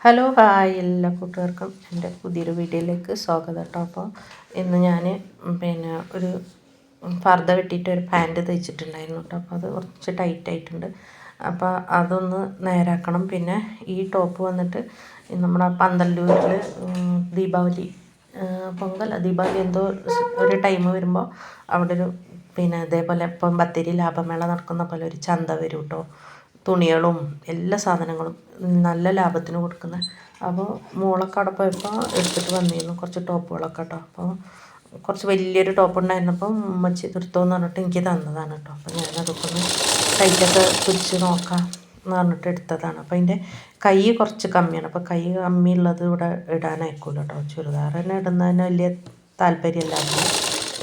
Hello hi എല്ലാ കൂട്ടുകാർക്കും എൻ്റെ പുതിയൊരു വീഡിയോയിലേക്ക് സ്വാഗതം കേട്ടോ. അപ്പോൾ ഇന്ന് ഞാൻ ഒരു ഫർദ വെട്ടിയിട്ട് ഒരു പാൻറ്റ് തയ്ച്ചിട്ടുണ്ടായിരുന്നു കേട്ടോ. അപ്പോൾ അത് കുറച്ച് ടൈറ്റായിട്ടുണ്ട്. അപ്പോൾ അതൊന്ന് നേരാക്കണം. പിന്നെ ഈ ടോപ്പ് വന്നിട്ട് നമ്മുടെ പന്തല്ലൂരിൽ ദീപാവലി ദീപാവലി എന്തോ ഒരു ടൈം വരുമ്പോൾ അവിടെ ഒരു ഇതേപോലെ ഇപ്പം ബത്തേരി ലാഭമേള നടക്കുന്ന പോലെ ഒരു ചന്ത വരും കേട്ടോ. തുണികളും എല്ലാ സാധനങ്ങളും നല്ല ലാഭത്തിന് കൊടുക്കുന്ന. അപ്പോൾ മോളൊക്കെ അവിടെ പോയപ്പോൾ എടുത്തിട്ട് വന്നിരുന്നു കുറച്ച് ടോപ്പുകളൊക്കെ കേട്ടോ. അപ്പോൾ കുറച്ച് വലിയൊരു ടോപ്പ് ഉണ്ടായിരുന്നപ്പോൾ ഉമ്മച്ചി നിർത്തുമെന്ന് പറഞ്ഞിട്ട് എനിക്ക് തന്നതാണ് കേട്ടോ. അപ്പോൾ ഞാനതൊക്കെ ഒന്ന് ടൈറ്റൊക്കെ പിടിച്ച് നോക്കാം എന്ന് പറഞ്ഞിട്ട് എടുത്തതാണ്. അപ്പോൾ അതിൻ്റെ കൈ കുറച്ച് കമ്മിയാണ്. അപ്പോൾ കൈ കമ്മിയുള്ളത് ഇവിടെ ഇടാനായിക്കൂല കേട്ടോ. ചുരിദാർ തന്നെ ഇടുന്നതിന് വലിയ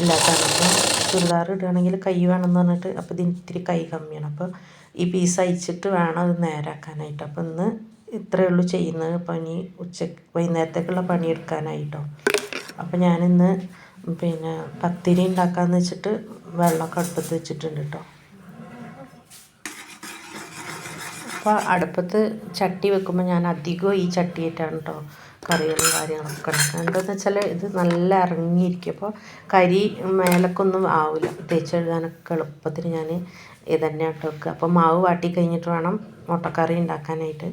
ഇല്ലാത്തതാണ്. അപ്പോൾ ചുരിദാർ ഇടുകയാണെങ്കിൽ കൈ വേണമെന്ന് പറഞ്ഞിട്ട് അപ്പോൾ ഇതിന് ഇത്തിരി കൈ കമ്മിയാണ്. അപ്പോൾ ഈ പീസ് അയച്ചിട്ട് വേണം അത് നേരാക്കാനായിട്ട്. അപ്പോൾ ഇന്ന് ഇത്രയേ ഉള്ളൂ ചെയ്യുന്നത്. അപ്പോൾ ഇനി വൈകുന്നേരത്തേക്കുള്ള പണിയെടുക്കാനായിട്ടോ. അപ്പോൾ ഞാനിന്ന് പത്തിരി ഉണ്ടാക്കാമെന്ന് വെച്ചിട്ട് വെള്ളമൊക്കെ അടുപ്പത്ത് വെച്ചിട്ടുണ്ട് കേട്ടോ. അപ്പോൾ അടുപ്പത്ത് ചട്ടി വെക്കുമ്പോൾ ഞാൻ അധികവും ഈ ചട്ടിയിട്ടാണ് കേട്ടോ കറികളും കാര്യങ്ങളൊക്കെ ഉണ്ടാക്കുക. എന്താണെന്ന് വെച്ചാൽ ഇത് നല്ല ഇറങ്ങിയിരിക്കും. അപ്പോൾ കരി മേലക്കൊന്നും ആവില്ല. തേച്ചെഴുതാനൊക്കെ എളുപ്പത്തിന് ഞാൻ ഇതന്നെ ഇട്ട് വെക്കുക. അപ്പോൾ മാവ് വാട്ടി കഴിഞ്ഞിട്ട് വേണം മുട്ടക്കറി ഉണ്ടാക്കാനായിട്ട്.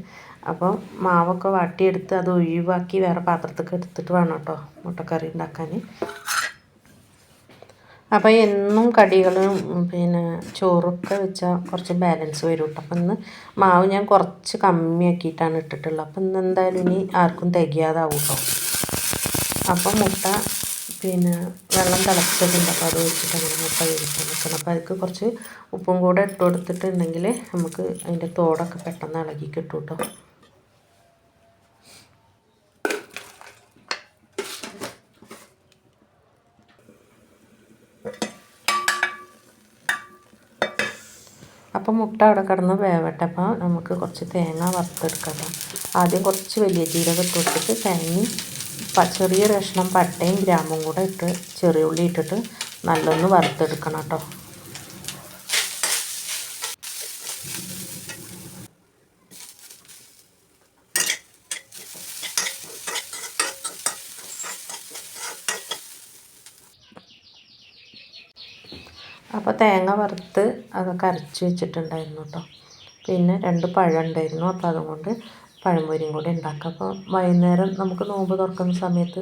അപ്പോൾ മാവൊക്കെ വാട്ടിയെടുത്ത് അത് ഒഴിവാക്കി വേറെ പാത്രത്തേക്ക് എടുത്തിട്ട് വേണം കേട്ടോ മുട്ടക്കറി ഉണ്ടാക്കാൻ. അപ്പോൾ എന്നും കടികളും ചോറൊക്കെ വെച്ചാൽ കുറച്ച് ബാലൻസ് വരും കേട്ടോ. അപ്പം ഇന്ന് മാവ് ഞാൻ കുറച്ച് കമ്മിയാക്കിയിട്ടാണ് ഇട്ടിട്ടുള്ളത്. അപ്പം ഇന്ന് എന്തായാലും ഇനി ആർക്കും തികയാതാവും കേട്ടോ. അപ്പം മുട്ട വെള്ളം തിളച്ചതുണ്ട്. അപ്പോൾ അത് വെച്ചിട്ട് അങ്ങനെ മുട്ട വേവിക്കാൻ നിൽക്കണം. അപ്പോൾ അതിലേക്ക് കുറച്ച് ഉപ്പും കൂടെ ഇട്ട് കൊടുത്തിട്ടുണ്ടെങ്കിൽ നമുക്ക് അതിൻ്റെ തോടൊക്കെ പെട്ടെന്ന് ഇളകി കിട്ടും കേട്ടോ. അപ്പോൾ മുട്ട അവിടെ കിടന്ന് വേവട്ടെ. അപ്പോൾ നമുക്ക് കുറച്ച് തേങ്ങ വറുത്തെടുക്കാം. ആദ്യം കുറച്ച് വലിയ ജീരകം ഇട്ട് കൊടുത്തിട്ട് തേങ്ങയും ചെറിയ കഷ്ണം പട്ടയും ഗ്രാമ്പും കൂടെ ഇട്ട് ചെറിയ ഉള്ളി ഇട്ടിട്ട് നല്ലൊന്ന് വറുത്തെടുക്കണം കേട്ടോ. അപ്പോൾ തേങ്ങ വറുത്ത് അതൊക്കെ അരച്ച് വെച്ചിട്ടുണ്ടായിരുന്നു കേട്ടോ. പിന്നെ 2 പഴം ഉണ്ടായിരുന്നു. അപ്പോൾ അതുകൊണ്ട് പഴംപൊരിയും കൂടി ഉണ്ടാക്കാം. അപ്പോൾ വൈകുന്നേരം നമുക്ക് നോമ്പ് തുറക്കുന്ന സമയത്ത്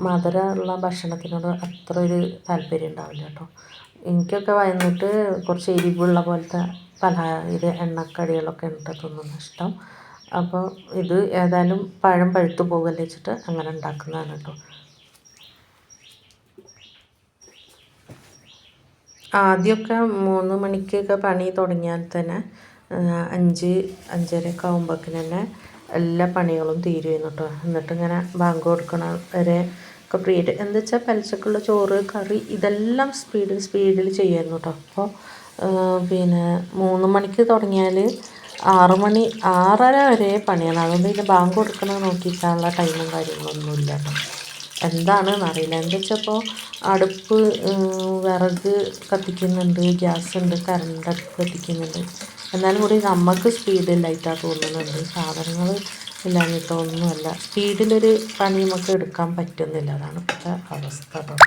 മധുരമുള്ള ഭക്ഷണത്തിനോട് അത്ര ഒരു താല്പര്യം ഉണ്ടാവില്ല കേട്ടോ. എനിക്കൊക്കെ വന്നിട്ട് കുറച്ച് എരിവുള്ള പോലത്തെ എണ്ണക്കടികളൊക്കെ ഉണ്ട് തിന്നുന്ന ഇഷ്ടം. അപ്പോൾ ഇത് ഏതായാലും പഴം പഴുത്തു പോകല്ലേ വെച്ചിട്ട് അങ്ങനെ ഉണ്ടാക്കുന്നതാണ് കേട്ടോ. ആദ്യമൊക്കെ 3 മണിക്കൊക്കെ പണി തുടങ്ങിയാൽ തന്നെ 5-5:30 ആകുമ്പോഴേക്കും തന്നെ എല്ലാ പണികളും തീരുമായിരുന്നു കേട്ടോ. എന്നിട്ടിങ്ങനെ ബാങ്ക് കൊടുക്കണ വരെ ഒക്കെ എന്താ വെച്ചാൽ പലിശക്കുള്ള ചോറ് കറി ഇതെല്ലാം സ്പീഡിൽ ചെയ്യുമായിരുന്നു കേട്ടോ. അപ്പോൾ 3 മണിക്ക് തുടങ്ങിയാൽ 6 മണി 6:30 വരെ പണിയാണ്. അതുകൊണ്ട് ഇതിൻ്റെ ബാങ്ക് കൊടുക്കണത് നോക്കിയിട്ടുള്ള ടൈമും കാര്യങ്ങളൊന്നും ഇല്ല കേട്ടോ. എന്താണെന്ന് അറിയില്ല. എന്താ വെച്ചാൽ ഇപ്പോൾ അടുപ്പ് വിറക് കത്തിക്കുന്നുണ്ട്, ഗ്യാസ് ഉണ്ട്, കറണ്ട് അടുപ്പ് കത്തിക്കുന്നുണ്ട്. എന്നാലും കൂടി നമുക്ക് സ്പീഡില്ലായിട്ടാണ് തോന്നുന്നുണ്ട്. സാധനങ്ങൾ ഇല്ലാഞ്ഞിട്ടൊന്നുമല്ല, സ്പീഡിലൊരു പണി നമുക്ക് എടുക്കാൻ പറ്റുന്നില്ല. അതാണ് ഇപ്പോഴത്തെ അവസ്ഥ കേട്ടോ.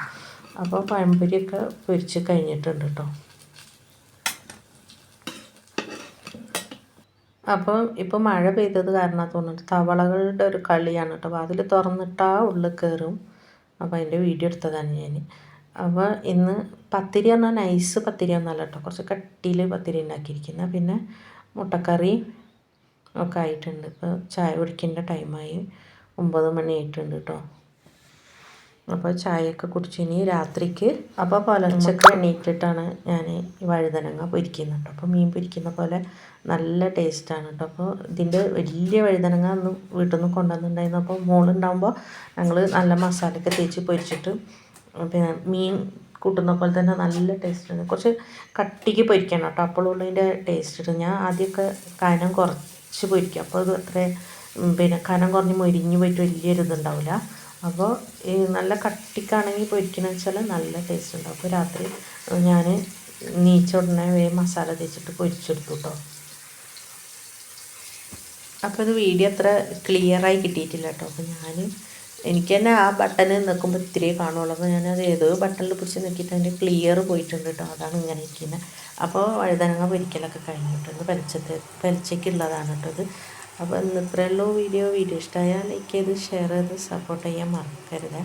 അപ്പോൾ പഴംപൊരിയൊക്കെ പൊരിച്ച് കഴിഞ്ഞിട്ടുണ്ട് കേട്ടോ. അപ്പോൾ ഇപ്പോൾ മഴ പെയ്തത് കാരണം തോന്നുന്നുണ്ട് തവളകളുടെ ഒരു കളിയാണ് കേട്ടോ. വാതിൽ തുറന്നിട്ടാൽ ഉള്ളിൽ കയറും. അപ്പോൾ അതിൻ്റെ വീഡിയോ എടുത്തതാണ് ഞാൻ. അപ്പോൾ ഇന്ന് പത്തിരി പറഞ്ഞാൽ നൈസ് പത്തിരി ഒന്നല്ല കേട്ടോ, കുറച്ച് കട്ടിയിൽ പത്തിരി ഉണ്ടാക്കിയിരിക്കുന്നത്. പിന്നെ മുട്ടക്കറി ഒക്കെ ആയിട്ടുണ്ട്. ഇപ്പോൾ ചായ കുടിക്കേണ്ട ടൈമായി, 9 മണി ആയിട്ടുണ്ട് കേട്ടോ. അപ്പോൾ ചായയൊക്കെ കുടിച്ച് ഇനി രാത്രിക്ക് അപ്പോൾ പുലർച്ചയ്ക്ക് എണീറ്റിട്ടാണ് ഞാൻ ഈ വഴുതനങ്ങ പൊരിക്കുന്നുണ്ട്. അപ്പോൾ മീൻ പൊരിക്കുന്ന പോലെ നല്ല ടേസ്റ്റാണ് കേട്ടോ. അപ്പോൾ ഇതിൻ്റെ വലിയ വഴുതനങ്ങ ഒന്ന് വീട്ടിൽ നിന്ന് കൊണ്ടുവന്നിട്ടുണ്ടായിരുന്നു. അപ്പോൾ മോളുണ്ടാകുമ്പോൾ ഞങ്ങൾ നല്ല മസാലയൊക്കെ തേച്ച് പൊരിച്ചിട്ട് മീൻ കൂട്ടുന്ന പോലെ തന്നെ നല്ല ടേസ്റ്റാണ്. കുറച്ച് കട്ടിക്ക് പൊരിക്കണം കേട്ടോ, അപ്പോഴുള്ളതിൻ്റെ ടേസ്റ്റ് ഇട്ട്. ഞാൻ ആദ്യമൊക്കെ കനം കുറച്ച് പൊരിക്കും. അപ്പോൾ അത് അത്ര കനം കുറഞ്ഞ് മൊരിഞ്ഞ് പോയിട്ട് വലിയൊരു ഇതുണ്ടാവില്ല. അപ്പോൾ ഈ നല്ല കട്ടിക്കാണെങ്കിൽ പൊരിക്കണമെന്ന് വെച്ചാൽ നല്ല ടേസ്റ്റ് ഉണ്ടാവും. അപ്പോൾ രാത്രി ഞാൻ നീച്ച ഉടനെ മസാല തേച്ചിട്ട് പൊരിച്ചെടുത്തു കേട്ടോ. അപ്പോൾ ഇത് വീഡിയോ അത്ര ക്ലിയറായി കിട്ടിയിട്ടില്ല കേട്ടോ. അപ്പോൾ എനിക്ക് തന്നെ ആ ബട്ടണിൽ നിൽക്കുമ്പോൾ ഇത്തിരി കാണുള്ളൂ. അപ്പോൾ ഞാനത് ഏതോ ബട്ടണിൽ പിടിച്ച് നോക്കിയിട്ട് അതിൻ്റെ ക്ലിയർ പോയിട്ടുണ്ട് കേട്ടോ. അതാണ് ഇങ്ങനെ ഇരിക്കുന്നത്. അപ്പോൾ വഴുതനങ്ങ പൊരിക്കലൊക്കെ കഴിഞ്ഞിട്ടുണ്ട്. പെലച്ചയ്ക്കുള്ളതാണ് കേട്ടോ ഇത്. അപ്പോൾ ഇന്ന് ഇത്രയേ ഉള്ളൂ വീഡിയോ ഇഷ്ടമായാൽ ലൈക്ക് ചെയ്ത് ഷെയർ ചെയ്ത് സപ്പോർട്ട് ചെയ്യാൻ മറക്കരുത്.